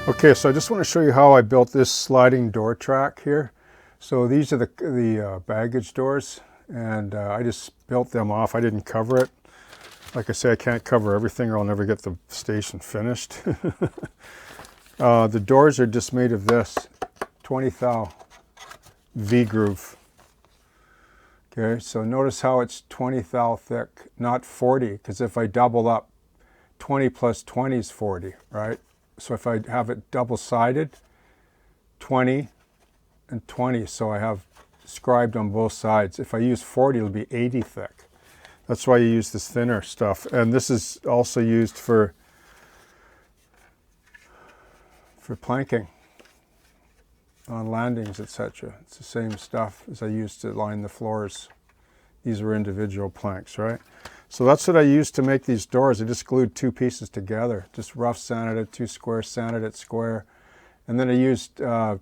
Okay, so I just want to show you how I built this sliding door track here. So these are the baggage doors, and I just built them off. I didn't cover it. Like I say, I can't cover everything or I'll never get the station finished. The doors are just made of this 20 thou V-groove. Okay, so notice how it's 20 thou thick, not 40, because if I double up, 20 plus 20 is 40, right? So if I have it double-sided, 20 and 20, so I have scribed on both sides. If I use 40, it'll be 80 thick. That's why you use this thinner stuff. And this is also used for planking on landings, etc. It's the same stuff as I used to line the floors. These were individual planks, right? So that's what I used to make these doors. I just glued two pieces together, just rough sanded it, 2 squares, sanded it square. And then I used, I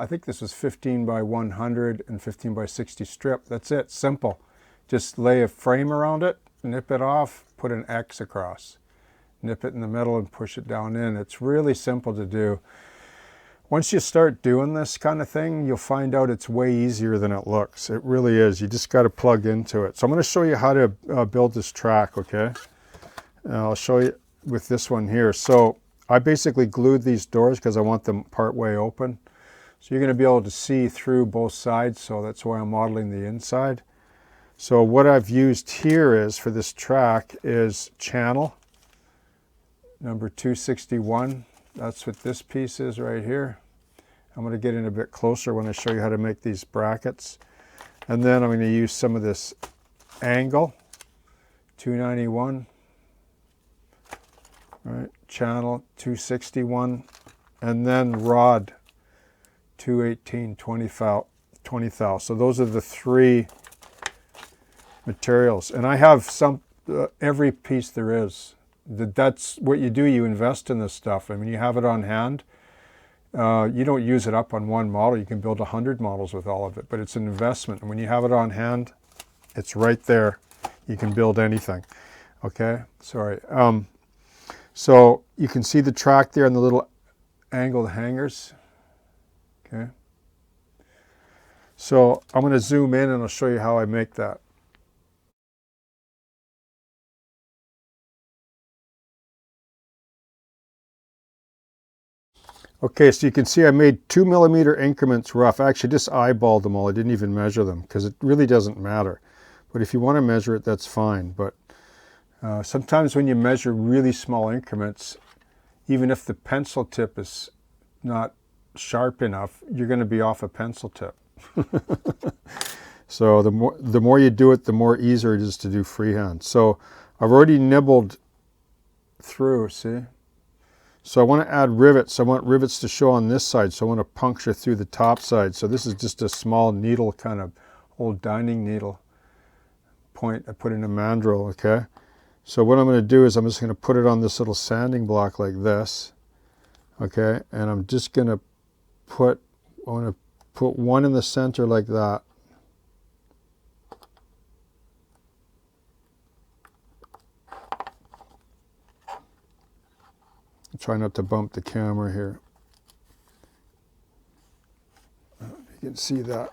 think this was 15 by 100 and 15 by 60 strip. That's it, simple. Just lay a frame around it, nip it off, put an X across. Nip it in the middle and push it down in. It's really simple to do. Once you start doing this kind of thing, you'll find out it's way easier than it looks. It really is. You just got to plug into it. So I'm going to show you how to build this track, okay? And I'll show you with this one here. So I basically glued these doors because I want them part way open. So you're going to be able to see through both sides, so that's why I'm modeling the inside. So what I've used here is, for this track, is channel number 261. That's what this piece is right here. I'm going to get in a bit closer when I show you how to make these brackets. And then I'm going to use some of this angle, 291, right? Channel 261, and then rod 218, 20 thou. So those are the three materials. And I have every piece there is. That's what you do. You invest in this stuff. I mean, you have it on hand. You don't use it up on one model. You can build 100 models with all of it, but it's an investment. And when you have it on hand, it's right there. You can build anything. Okay, sorry. So you can see the track there and the little angled hangers. Okay. So I'm going to zoom in and I'll show you how I make that. Okay, so you can see I made 2 millimeter increments rough. I actually just eyeballed them all. I didn't even measure them because it really doesn't matter. But if you want to measure it, that's fine. But sometimes when you measure really small increments, even if the pencil tip is not sharp enough, you're going to be off a pencil tip. So the more you do it, the more easier it is to do freehand. So I've already nibbled through, see? So I want to add rivets. I want rivets to show on this side, so I want to puncture through the top side. So this is just a small needle, kind of old dining needle point I put in a mandrel, okay? So what I'm going to do is I'm just going to put it on this little sanding block like this, okay? And I'm just going to I want to put one in the center like that. Try not to bump the camera here. You can see that.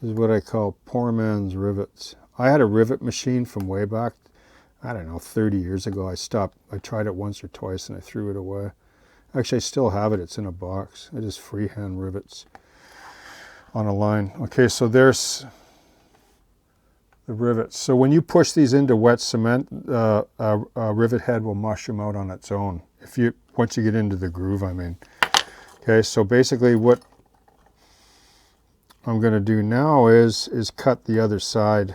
This is what I call poor man's rivets. I had a rivet machine from way back, I don't know, 30 years ago. I stopped. I tried it once or twice and I threw it away. Actually, I still have it. It's in a box. I just freehand rivets on a line. Okay, so there's the rivets. So when you push these into wet cement, a rivet head will mush them out on its own. Once you get into the groove, I mean. Okay, so basically what I'm going to do now is cut the other side.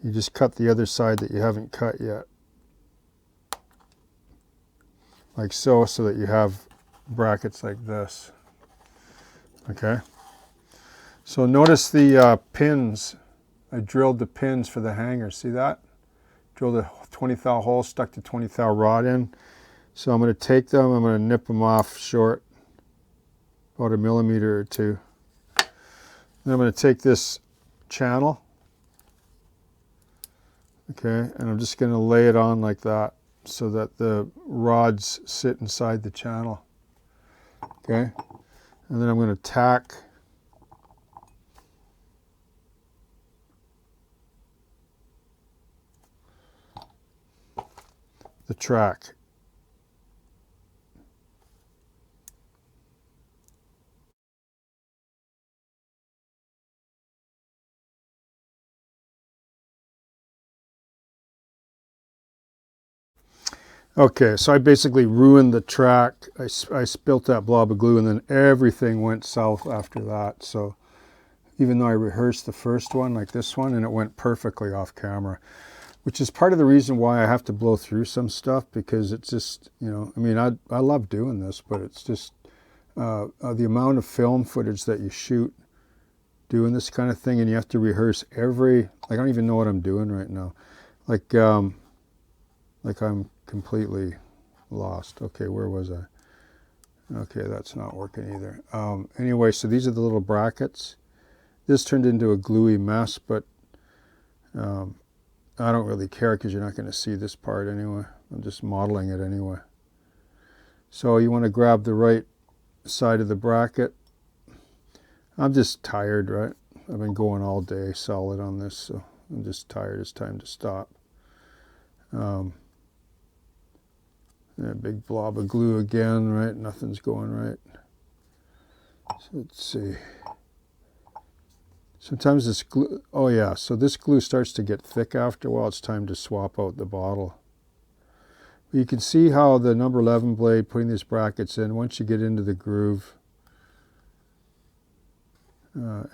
You just cut the other side that you haven't cut yet. Like so that you have brackets like this. Okay. So notice the pins. I drilled the pins for the hanger. See that? Drilled a 20 thou hole, stuck the 20 thou rod in. So I'm going to take them, I'm going to nip them off short, about 1 millimeter or 2. Then I'm going to take this channel Okay, and I'm just going to lay it on like that so that the rods sit inside the channel. Okay, and then I'm going to tack the track. Okay, so I basically ruined the track. I spilt that blob of glue, and then everything went south after that. So even though I rehearsed the first one, like this one, and it went perfectly off camera, which is part of the reason why I have to blow through some stuff, because it's just, you know, I mean, I love doing this, but it's just the amount of film footage that you shoot doing this kind of thing, and you have to rehearse every, I don't even know what I'm doing right now. Like I'm completely lost. Okay, where was I? Okay, that's not working either. Anyway, so these are the little brackets. This turned into a gluey mess, but I don't really care because you're not going to see this part anyway. I'm just modeling it anyway. So you want to grab the right side of the bracket. I'm just tired, right? I've been going all day solid on this, so I'm just tired. It's time to stop. A big blob of glue again, right? Nothing's going right. So let's see. Sometimes this glue, oh yeah, so this glue starts to get thick after a while. It's time to swap out the bottle. You can see how the number 11 blade, putting these brackets in, once you get into the groove,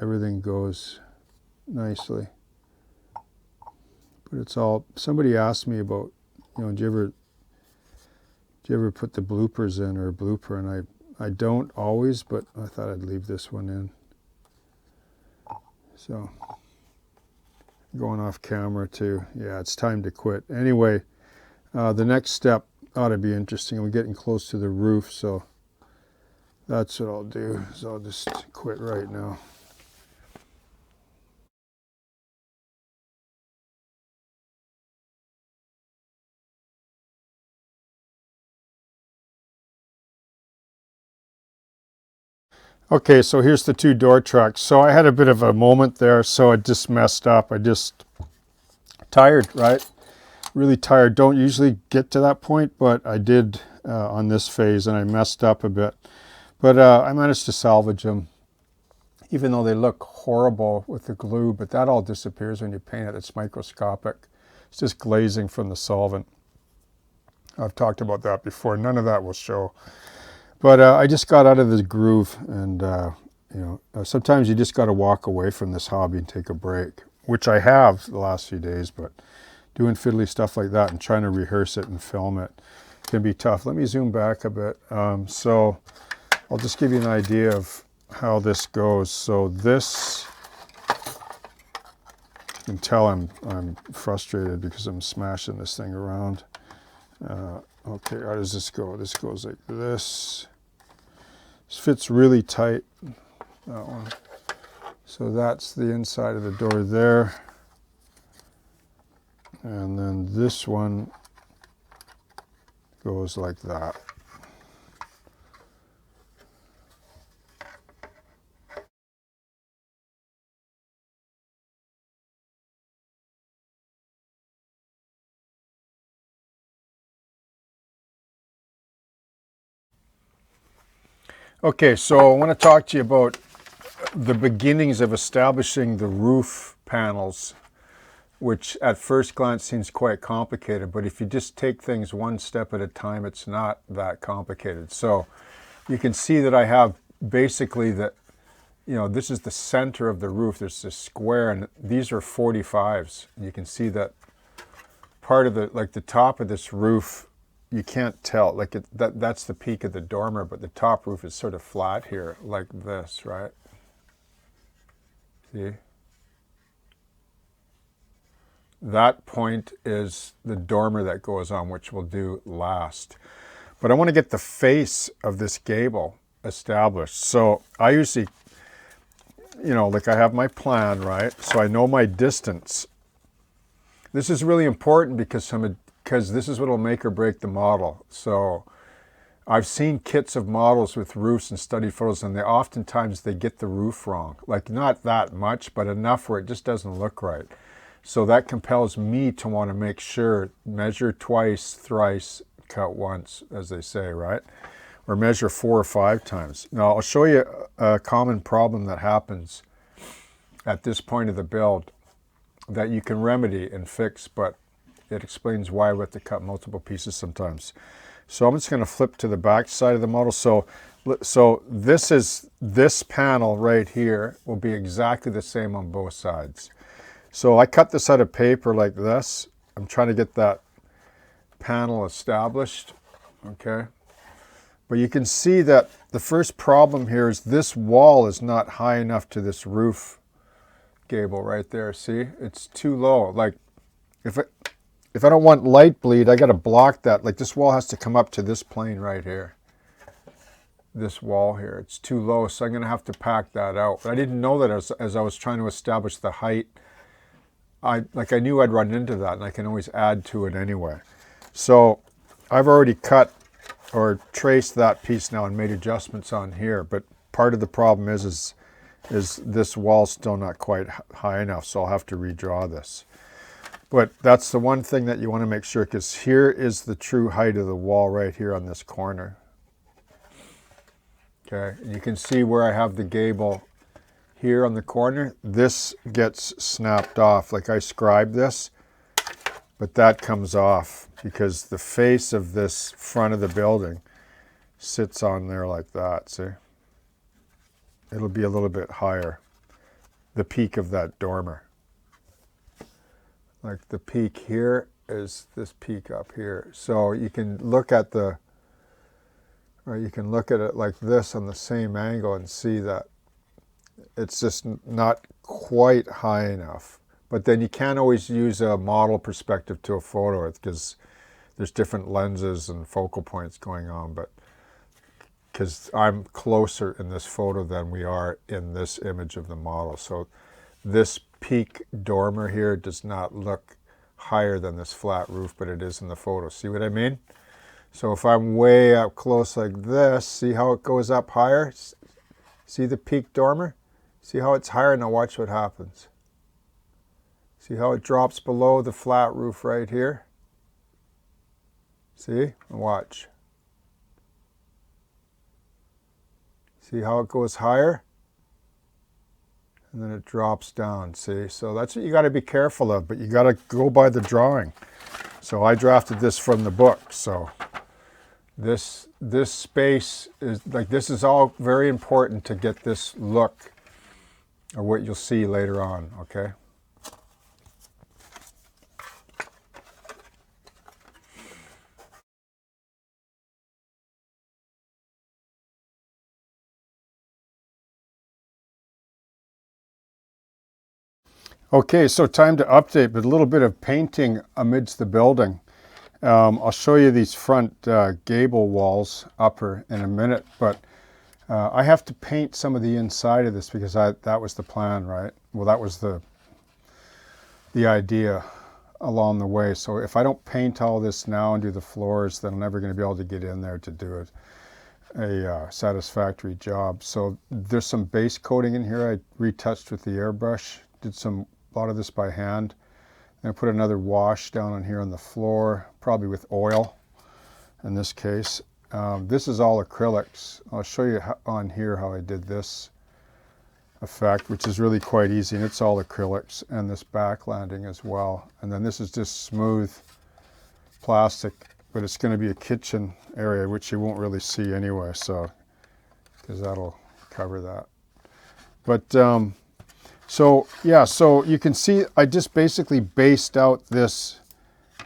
everything goes nicely. But it's all, somebody asked me about, you know, do you ever put the bloopers in, or a blooper? And I don't always, but I thought I'd leave this one in. So, going off camera too. Yeah, it's time to quit. Anyway, the next step ought to be interesting. I'm getting close to the roof, so that's what I'll do. So I'll just quit right now. Okay, so here's the two door tracks. So I had a bit of a moment there, so I just messed up. I just tired, right? Really tired. Don't usually get to that point, but I did on this phase, and I messed up a bit. But I managed to salvage them, even though they look horrible with the glue, but that all disappears when you paint it. It's microscopic. It's just glazing from the solvent. I've talked about that before. None of that will show. But I just got out of the groove, and you know, sometimes you just got to walk away from this hobby and take a break, which I have the last few days, but doing fiddly stuff like that and trying to rehearse it and film it can be tough. Let me zoom back a bit. So I'll just give you an idea of how this goes. So this, you can tell I'm frustrated because I'm smashing this thing around. Okay, how does this go? This goes like this. This fits really tight, that one. So that's the inside of the door there. And then this one goes like that. Okay, so I want to talk to you about the beginnings of establishing the roof panels, which at first glance seems quite complicated, but if you just take things one step at a time, it's not that complicated. So you can see that I have basically the, you know, this is the center of the roof. There's this square, and these are 45s. You can see that part of the, like the top of this roof, you can't tell, like that's the peak of the dormer, but the top roof is sort of flat here, like this, right? See? That point is the dormer that goes on, which we'll do last. But I want to get the face of this gable established. So I usually, you know, like I have my plan, right? So I know my distance. This is really important because this is what will make or break the model. So I've seen kits of models with roofs and study photos, and oftentimes they get the roof wrong. Like not that much, but enough where it just doesn't look right. So that compels me to want to make sure, measure twice, thrice, cut once, as they say, right? Or measure 4 or 5 times. Now I'll show you a common problem that happens at this point of the build that you can remedy and fix, but it explains why we have to cut multiple pieces sometimes. So I'm just going to flip to the back side of the model. So this panel right here will be exactly the same on both sides. So I cut this out of paper like this. I'm trying to get that panel established, okay? But you can see that the first problem here is this wall is not high enough to this roof gable right there. See, it's too low. Like if I don't want light bleed, I got to block that. Like this wall has to come up to this plane right here. This wall here, it's too low, so I'm going to have to pack that out. But I didn't know that as I was trying to establish the height. I knew I'd run into that, and I can always add to it anyway. So I've already cut or traced that piece now and made adjustments on here. But part of the problem is this wall's still not quite high enough, so I'll have to redraw this. But that's the one thing that you want to make sure, because here is the true height of the wall right here on this corner. Okay, and you can see where I have the gable here on the corner. This gets snapped off. Like I scribed this, but that comes off because the face of this front of the building sits on there like that, see? It'll be a little bit higher, the peak of that dormer. Like the peak here is this peak up here. So you can look at it like this on the same angle and see that it's just not quite high enough. But then you can't always use a model perspective to a photo because there's different lenses and focal points going on. But because I'm closer in this photo than we are in this image of the model. So this peak dormer here does not look higher than this flat roof, but it is in the photo. See what I mean? So if I'm way up close like this, see how it goes up higher? See the peak dormer? See how it's higher? Now watch what happens. See how it drops below the flat roof right here? See? Watch. See how it goes higher? And then it drops down, see? So that's what you got to be careful of, but you got to go by the drawing. So I drafted this from the book. So this space is like, this is all very important to get this look of what you'll see later on, okay? Okay, so time to update, but a little bit of painting amidst the building. I'll show you these front gable walls upper in a minute, but I have to paint some of the inside of this because that was the plan, right? Well, that was the idea along the way. So if I don't paint all this now and do the floors, then I'm never going to be able to get in there to do a satisfactory job. So there's some base coating in here I retouched with the airbrush, did a lot of this by hand. And I put another wash down on here on the floor, probably with oil in this case. This is all acrylics. I'll show you on here how I did this effect, which is really quite easy, and it's all acrylics, and this back landing as well. And then this is just smooth plastic, but it's going to be a kitchen area, which you won't really see anyway, so because that'll cover that. But so yeah, so you can see I just basically based out this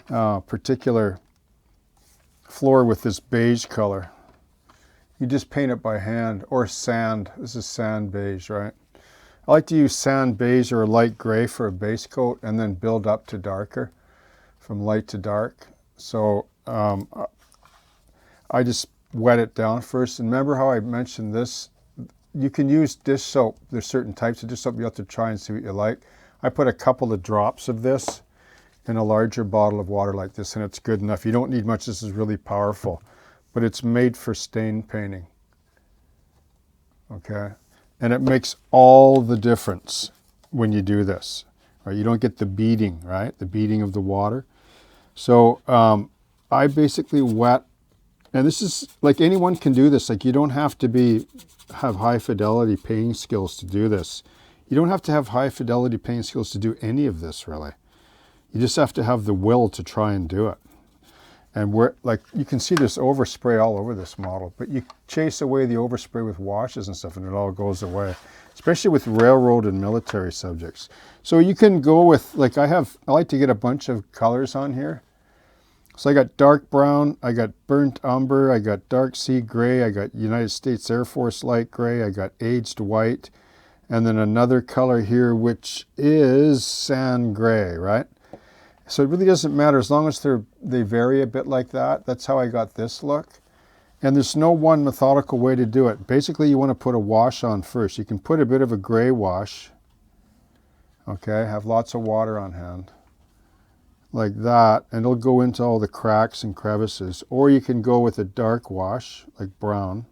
particular floor with this beige color. You just paint it by hand or sand. This is sand beige, right? I like to use sand beige or light gray for a base coat and then build up to darker from light to dark. So I just wet it down first. And remember how I mentioned this? You can use dish soap. There's certain types of dish soap. You have to try and see what you like. I put a couple of drops of this in a larger bottle of water like this, and it's good enough. You don't need much. This is really powerful, but it's made for stain painting. Okay, and it makes all the difference when you do this. Right? You don't get the beading, right? The beading of the water. So I basically wet, and this is like anyone can do this. Like you don't have to have high fidelity painting skills to do this. You don't have to have high fidelity painting skills to do any of this really. You just have to have the will to try and do it. And like you can see this overspray all over this model, but you chase away the overspray with washes and stuff and it all goes away, especially with railroad and military subjects. So you can go with, like I like to get a bunch of colors on here. So I got dark brown, I got burnt umber, I got dark sea gray, I got United States Air Force light gray, I got aged white, and then another color here which is sand gray, right? So it really doesn't matter as long as they vary a bit like that. That's how I got this look. And there's no one methodical way to do it. Basically, you want to put a wash on first. You can put a bit of a gray wash. Okay, have lots of water on hand. Like that, and it'll go into all the cracks and crevices. Or you can go with a dark wash, like brown.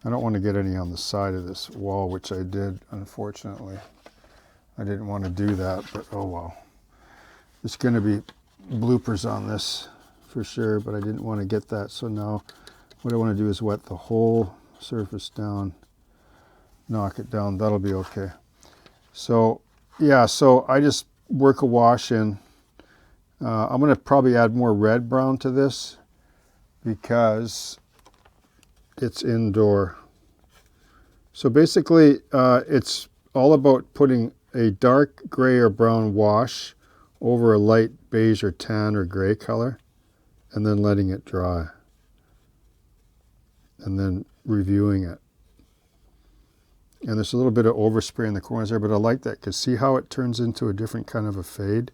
I don't want to get any on the side of this wall, which I did, unfortunately. I didn't want to do that, but oh well. There's going to be bloopers on this for sure, but I didn't want to get that. So now what I want to do is wet the whole surface down, knock it down. That'll be okay. So yeah, so I just work a wash in. I'm going to probably add more red brown to this because it's indoor. So basically it's all about putting a dark gray or brown wash over a light beige or tan or gray color and then letting it dry and then reviewing it. And there's a little bit of overspray in the corners there, but I like that because see how it turns into a different kind of a fade?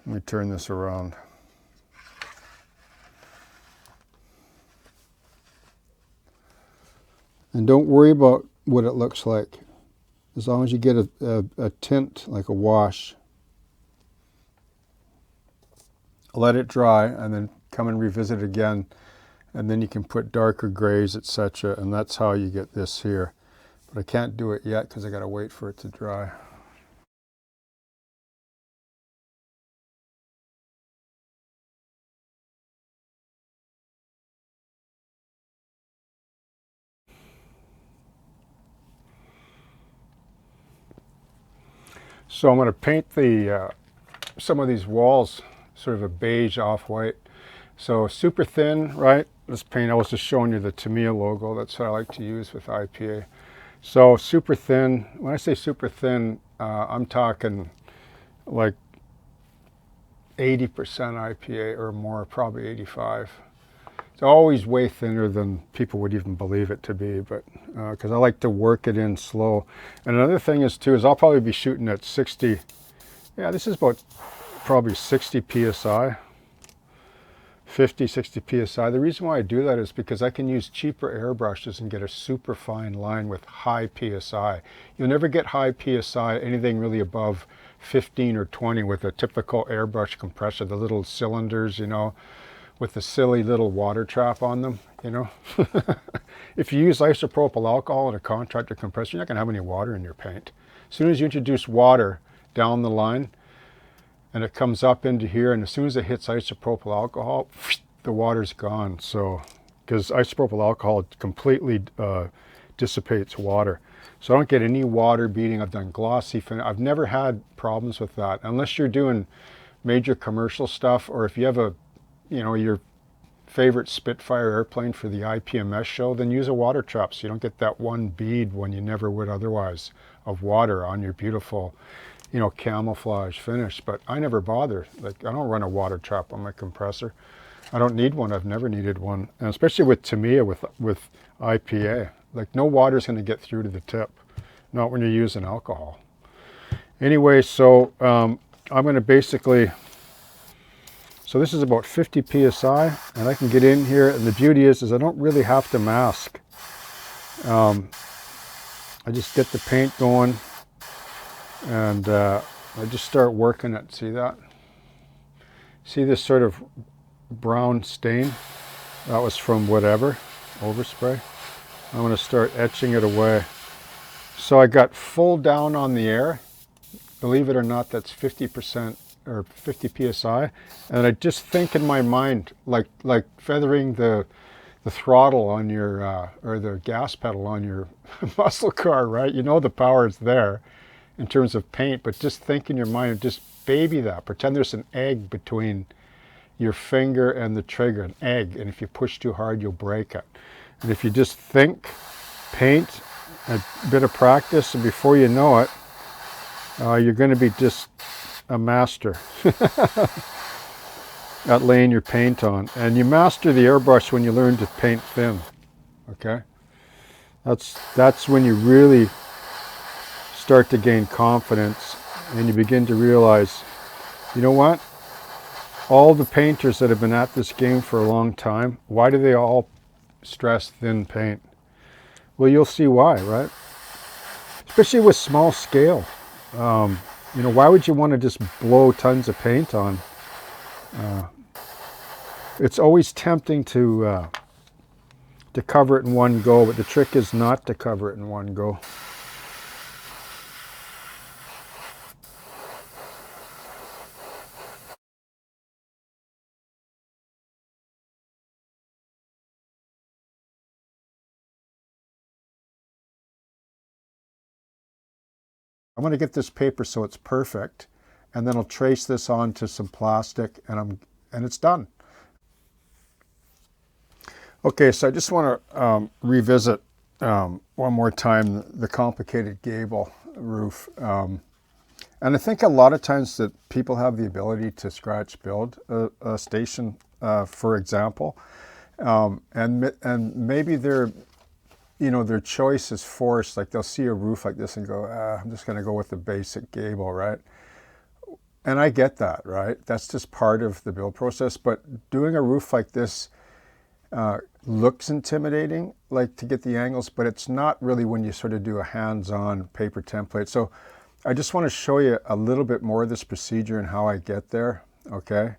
Let me turn this around. And don't worry about what it looks like. As long as you get a tint, like a wash. Let it dry and then come and revisit it again. And then you can put darker grays, etc. And that's how you get this here. But I can't do it yet because I got to wait for it to dry. So I'm going to paint some of these walls sort of a beige off-white. So super thin, right? This paint, I was just showing you the Tamiya logo. That's what I like to use with IPA. So super thin. When I say super thin, I'm talking like 80% IPA or more, probably 85. It's always way thinner than people would even believe it to be, but because I like to work it in slow. And another thing is too, is I'll probably be shooting at 60. Yeah, this is about probably 60 PSI, 50, 60 PSI. The reason why I do that is because I can use cheaper airbrushes and get a super fine line with high PSI. You'll never get high PSI, anything really above 15 or 20 with a typical airbrush compressor, the little cylinders, you know, with the silly little water trap on them, you know. If you use isopropyl alcohol in a contractor compressor, you're not going to have any water in your paint. As soon as you introduce water down the line, and it comes up into here, and as soon as it hits isopropyl alcohol, the water's gone. So, because isopropyl alcohol completely dissipates water. So I don't get any water beading. I've done glossy finish. I've never had problems with that, unless you're doing major commercial stuff, or if you have a, you know, your favorite Spitfire airplane for the IPMS show, then use a water trap so you don't get that one bead when you never would otherwise of water on your beautiful, you know, camouflage finish. But I never bother. Like, I don't run a water trap on my compressor. I don't need one. I've never needed one. And especially with Tamiya, with IPA, like no water's going to get through to the tip, not when you're using alcohol. Anyway, so I'm going to basically, so this is about 50 PSI, and I can get in here, and the beauty is I don't really have to mask. I just get the paint going, and I just start working it. See that? See this sort of brown stain? That was from whatever, overspray. I'm going to start etching it away. So I got full down on the air. Believe it or not, that's 50% or 50 psi. And I just think in my mind, like feathering the throttle on your, or the gas pedal on your muscle car, right? You know the power is there in terms of paint, but just think in your mind, just baby that. Pretend there's an egg between your finger and the trigger, an egg. And if you push too hard, you'll break it. And if you just think, paint, a bit of practice, and before you know it, you're going to be just a master at laying your paint on. And you master the airbrush when you learn to paint thin, okay? That's when you really start to gain confidence, and you begin to realize, you know what? All the painters that have been at this game for a long time, why do they all stress thin paint? Well, you'll see why, right? Especially with small scale. You know, why would you want to just blow tons of paint on? It's always tempting to cover it in one go, but the trick is not to cover it in one go. I'm going to get this paper so it's perfect, and then I'll trace this onto some plastic, and it's done. Okay, so I just want to revisit one more time the complicated gable roof. And I think a lot of times that people have the ability to scratch build a station, for example, and maybe they're, you know, their choice is forced. Like they'll see a roof like this and go, I'm just going to go with the basic gable, right? And I get that, right? That's just part of the build process. But doing a roof like this looks intimidating, like to get the angles, but it's not really when you sort of do a hands-on paper template. So I just want to show you a little bit more of this procedure and how I get there, okay?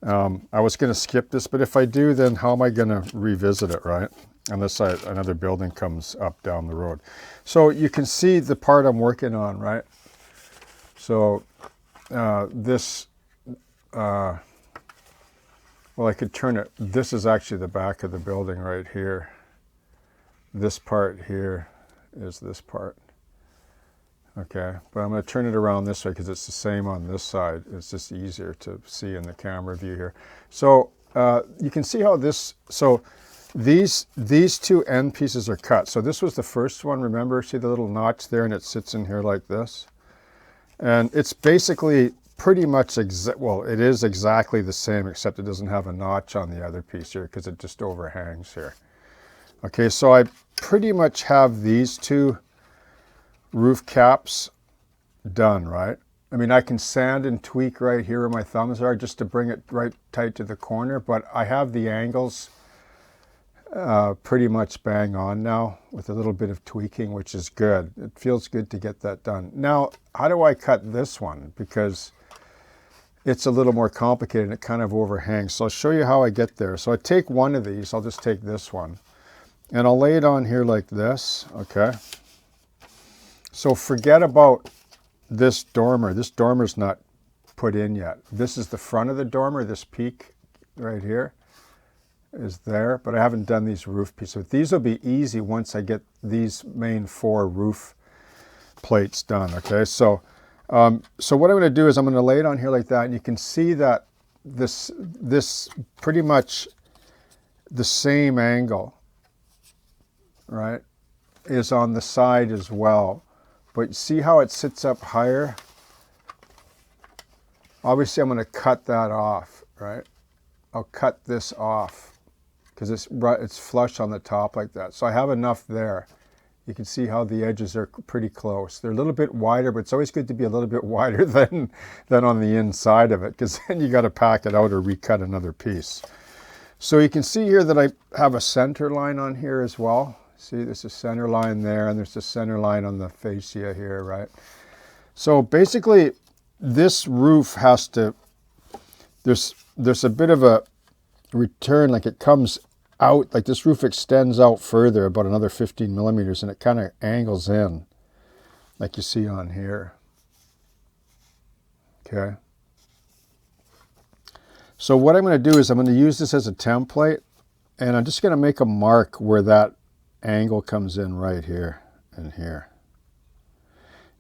I was going to skip this, but if I do, then how am I going to revisit it, right? Unless another building comes up down the road. So you can see the part I'm working on, right? So this, well, I could turn it, this is actually the back of the building right here. This part here is this part. Okay, but I'm going to turn it around this way because it's the same on this side. It's just easier to see in the camera view here. So you can see how this, so these two end pieces are cut. So this was the first one, remember? See the little notch there, and it sits in here like this? And it's basically pretty much, well, it is exactly the same, except it doesn't have a notch on the other piece here because it just overhangs here. Okay, so I pretty much have these two roof caps done, right? I mean, I can sand and tweak right here where my thumbs are just to bring it right tight to the corner, but I have the angles pretty much bang on now with a little bit of tweaking, which is good. It feels good to get that done. Now, how do I cut this one? Because it's a little more complicated and it kind of overhangs. So I'll show you how I get there. So I take one of these, I'll just take this one, and I'll lay it on here like this, okay? So forget about this dormer. This dormer's not put in yet. This is the front of the dormer, this peak right here is there, but I haven't done these roof pieces. These will be easy once I get these main 4 roof plates done, okay? So so what I'm going to do is I'm going to lay it on here like that, and you can see that this pretty much the same angle, right, is on the side as well. But see how it sits up higher? Obviously, I'm going to cut that off, right? I'll cut this off because it's flush on the top like that. So I have enough there. You can see how the edges are pretty close. They're a little bit wider, but it's always good to be a little bit wider than on the inside of it, because then you got to pack it out or recut another piece. So you can see here that I have a center line on here as well. See, there's a center line there, and there's a center line on the fascia here, right? So basically, this roof has to, there's a bit of a return, like it comes out, like this roof extends out further, about another 15 millimeters, and it kind of angles in, like you see on here. Okay. So what I'm going to do is I'm going to use this as a template, and I'm just going to make a mark where that angle comes in right here and here.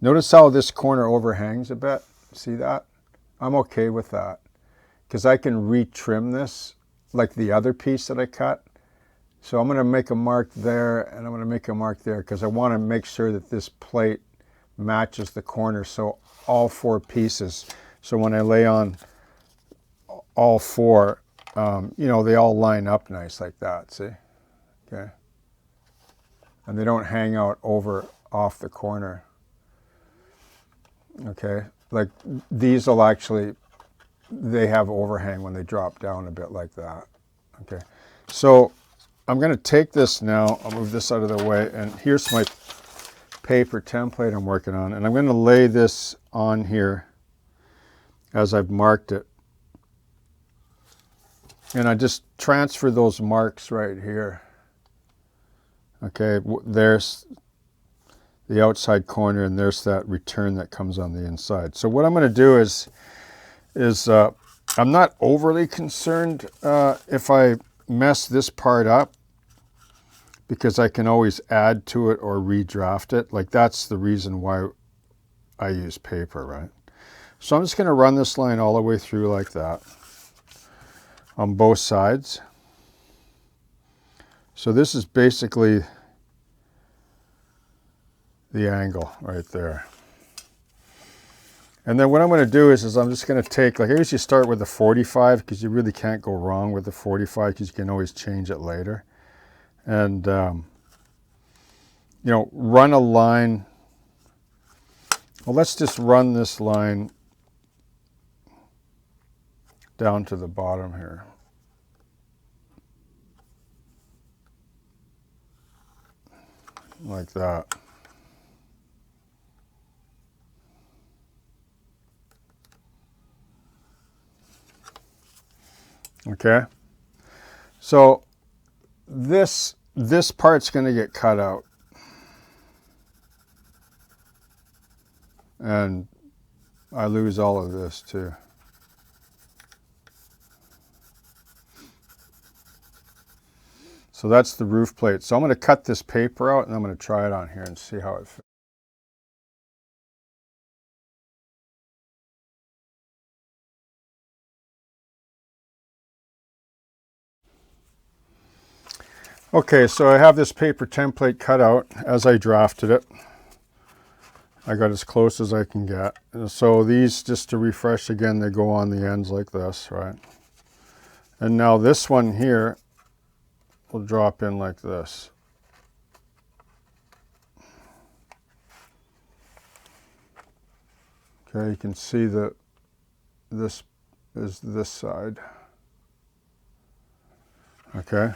Notice how this corner overhangs a bit. See that? I'm okay with that because I can retrim this like the other piece that I cut. So I'm going to make a mark there, and I'm going to make a mark there because I want to make sure that this plate matches the corner. So all four pieces. So when I lay on all four, you know, they all line up nice like that, see? Okay. And they don't hang out over off the corner. Okay. Like these will actually, they have overhang when they drop down a bit like that. Okay. So I'm going to take this now, I'll move this out of the way, and here's my paper template I'm working on, and I'm going to lay this on here as I've marked it. And I just transfer those marks right here. Okay, there's the outside corner, and there's that return that comes on the inside. So what I'm going to do is I'm not overly concerned if I mess this part up, because I can always add to it or redraft it. Like that's the reason why I use paper, right? So I'm just going to run this line all the way through like that on both sides. So this is basically the angle right there. And then what I'm going to do is I'm just going to take, like I usually start with the 45 because you really can't go wrong with the 45 because you can always change it later. And, you know, run a line. Well, let's just run this line down to the bottom here. Like that. Okay. So this part's going to get cut out. And I lose all of this too. So that's the roof plate. So I'm going to cut this paper out, and I'm going to try it on here and see how it fits. Okay, so I have this paper template cut out as I drafted it. I got as close as I can get. And so these, just to refresh again, they go on the ends like this, right? And now this one here will drop in like this. Okay, you can see that this is this side. Okay,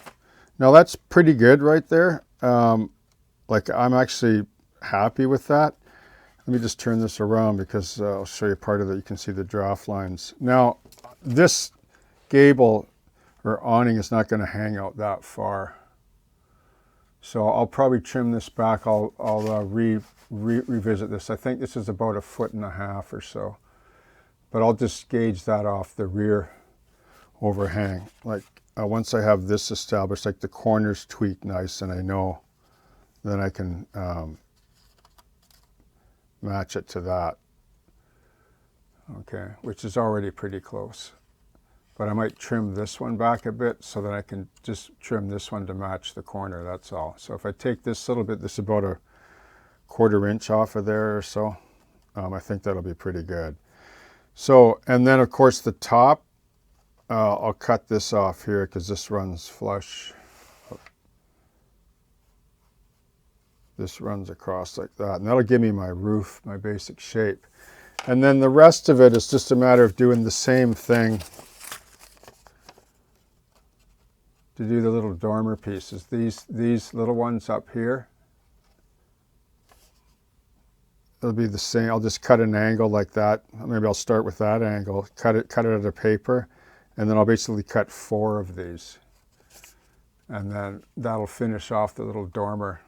now that's pretty good right there. Like I'm actually happy with that. Let me just turn this around because I'll show you part of it. You can see the draft lines. Now, this gable or awning is not going to hang out that far. So I'll probably trim this back. I'll revisit this. I think this is about 1.5 feet or so. But I'll just gauge that off the rear overhang. Like once I have this established, like the corners tweak nice and I know, then I can match it to that. Okay, which is already pretty close. But I might trim this one back a bit so that I can just trim this one to match the corner, that's all. So if I take this little bit, this is about 1/4 inch off of there or so, I think that'll be pretty good. So, and then of course the top, I'll cut this off here because this runs flush. This runs across like that, and that'll give me my roof, my basic shape. And then the rest of it is just a matter of doing the same thing. to do the little dormer pieces. These little ones up here, it'll be the same. I'll just cut an angle like that. Maybe I'll start with that angle, cut it out of paper, and then I'll basically cut 4 of these. And then that'll finish off the little dormer.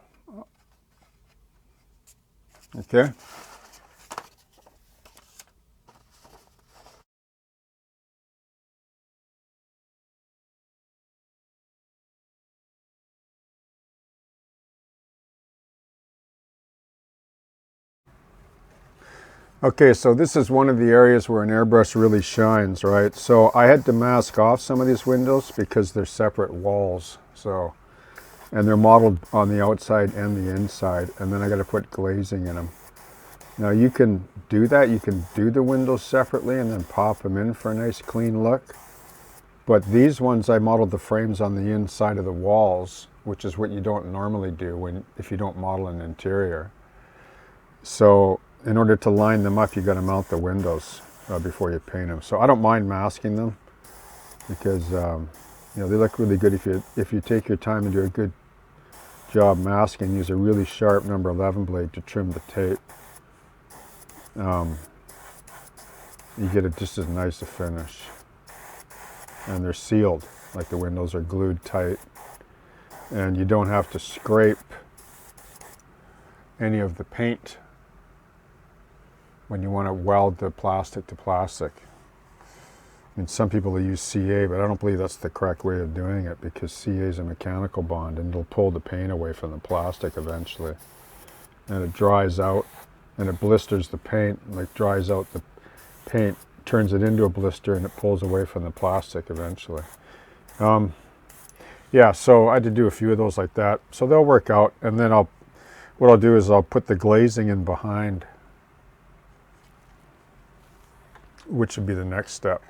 Okay? Okay, so this is one of the areas where an airbrush really shines, right? So I had to mask off some of these windows because they're separate walls. So, and they're modeled on the outside and the inside, and then I got to put glazing in them. Now you can do that. You can do the windows separately and then pop them in for a nice clean look. But these ones, I modeled the frames on the inside of the walls, which is what you don't normally do if you don't model an interior. So in order to line them up, you got to mount the windows before you paint them. So I don't mind masking them because you know, they look really good if you take your time and do a good job masking. Use a really sharp number 11 blade to trim the tape. You get it just as nice a finish, and they're sealed, like the windows are glued tight, and you don't have to scrape any of the paint when you want to weld the plastic to plastic. I mean, some people use CA, but I don't believe that's the correct way of doing it, because CA is a mechanical bond and it'll pull the paint away from the plastic eventually. And it dries out and it blisters the paint, like dries out the paint, turns it into a blister, and it pulls away from the plastic eventually. Yeah, so I had to do a few of those like that. So they'll work out, and then what I'll do is I'll put the glazing in behind, which would be the next step.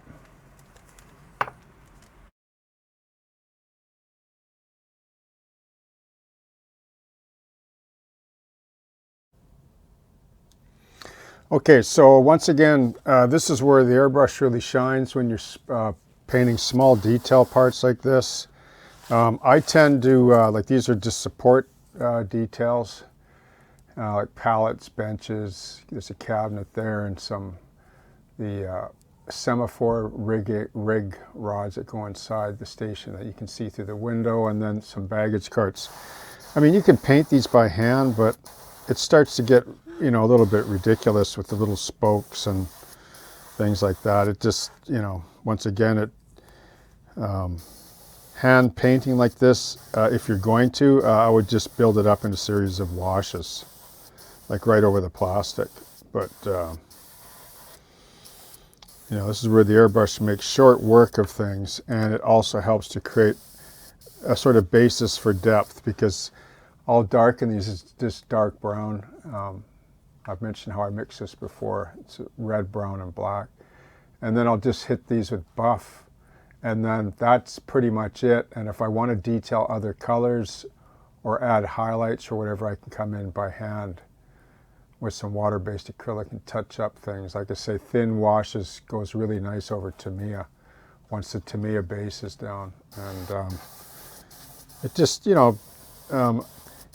Okay, so once again, this is where the airbrush really shines when you're painting small detail parts like this. I tend to, like these are just support details, like pallets, benches. There's a cabinet there and the semaphore rig rods that go inside the station that you can see through the window, and then some baggage carts. I mean, you can paint these by hand, but it starts to get, you know, a little bit ridiculous with the little spokes and things like that. It just, you know, once again, hand painting like this, if you're going to, I would just build it up in a series of washes, like right over the plastic. But, you know, this is where the airbrush makes short work of things, and it also helps to create a sort of basis for depth, because I'll darken these as just dark brown. I've mentioned how I mix this before. It's red, brown, and black. And then I'll just hit these with buff. And then that's pretty much it. And if I want to detail other colors or add highlights or whatever, I can come in by hand with some water-based acrylic and touch up things. Like I say, thin washes goes really nice over Tamiya once the Tamiya base is down. And it just, you know,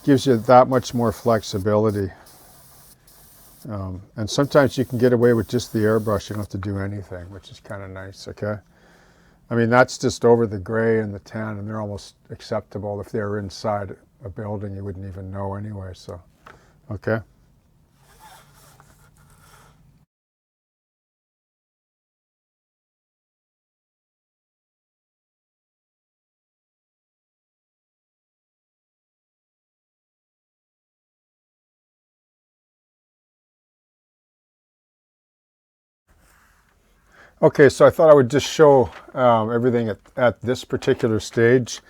gives you that much more flexibility. And sometimes you can get away with just the airbrush. You don't have to do anything, which is kind of nice, okay? I mean, that's just over the gray and the tan, and they're almost acceptable. If they were inside a building, you wouldn't even know anyway, so, okay? Okay, so I thought I would just show everything at this particular stage.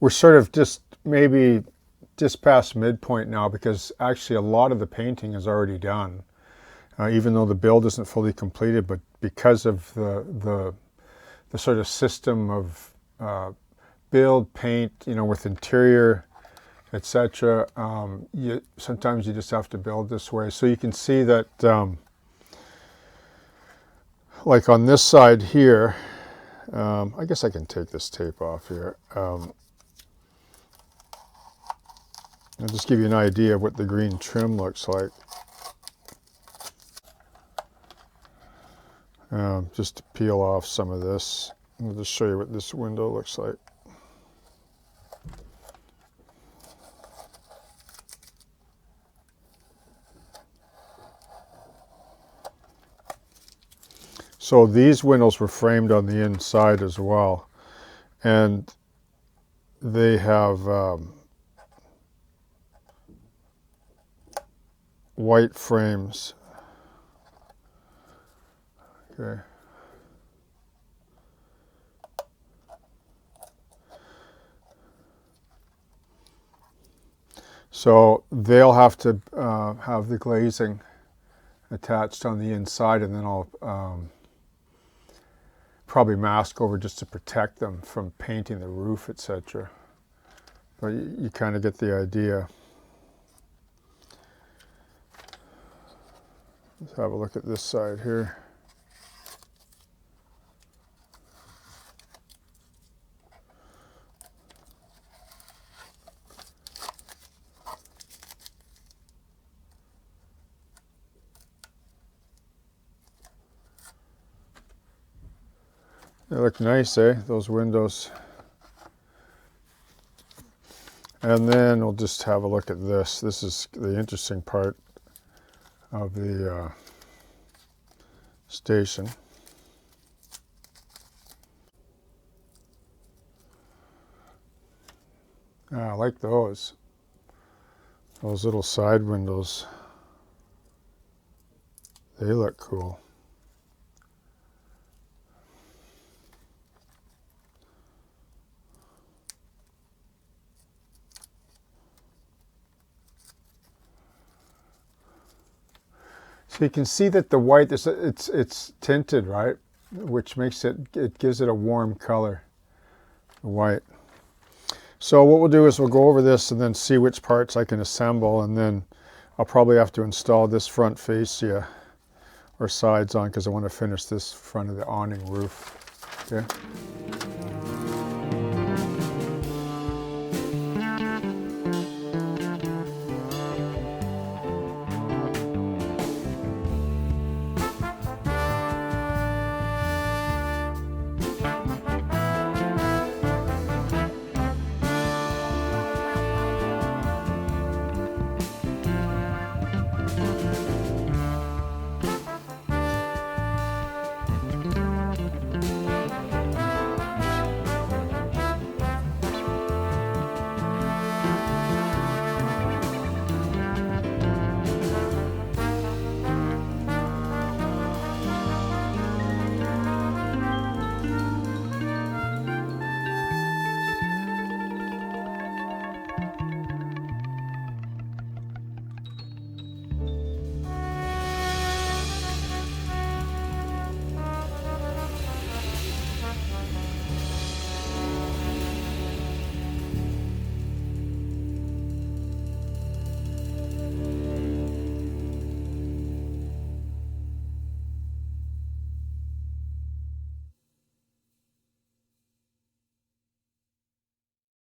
We're sort of just maybe just past midpoint now, because actually a lot of the painting is already done, even though the build isn't fully completed. But because of the sort of system of build, paint, you know, with interior, etc., sometimes you just have to build this way. So you can see that. Like on this side here, I guess I can take this tape off here. I'll just give you an idea of what the green trim looks like. Just to peel off some of this, I'll just show you what this window looks like. So these windows were framed on the inside as well, and they have white frames. Okay. So they'll have to have the glazing attached on the inside, and then I'll probably mask over just to protect them from painting the roof, etc. But you kind of get the idea. Let's have a look at this side here. They look nice, eh? Those windows. And then we'll just have a look at this. This is the interesting part of the station. I like those. Those little side windows. They look cool. So you can see that the white, it's tinted, right? Which makes it gives it a warm color, the white. So what we'll do is we'll go over this and then see which parts I can assemble, and then I'll probably have to install this front fascia or sides on because I want to finish this front of the awning roof. Okay.